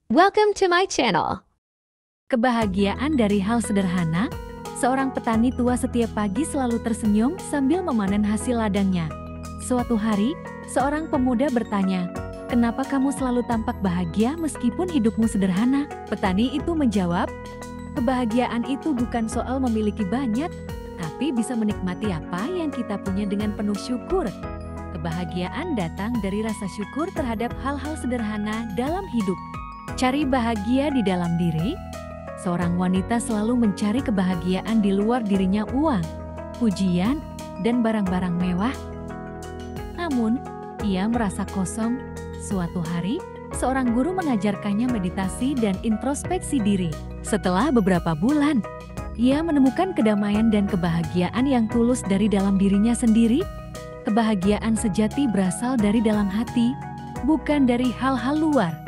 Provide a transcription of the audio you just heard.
Welcome to my channel. Kebahagiaan dari hal sederhana, seorang petani tua setiap pagi selalu tersenyum sambil memanen hasil ladangnya. Suatu hari, seorang pemuda bertanya, "Kenapa kamu selalu tampak bahagia meskipun hidupmu sederhana?" Petani itu menjawab, "Kebahagiaan itu bukan soal memiliki banyak, tapi bisa menikmati apa yang kita punya dengan penuh syukur. Kebahagiaan datang dari rasa syukur terhadap hal-hal sederhana dalam hidup." Cari bahagia di dalam diri. Seorang wanita selalu mencari kebahagiaan di luar dirinya, uang, pujian, dan barang-barang mewah. Namun, ia merasa kosong. Suatu hari, seorang guru mengajarkannya meditasi dan introspeksi diri. Setelah beberapa bulan, ia menemukan kedamaian dan kebahagiaan yang tulus dari dalam dirinya sendiri. Kebahagiaan sejati berasal dari dalam hati, bukan dari hal-hal luar.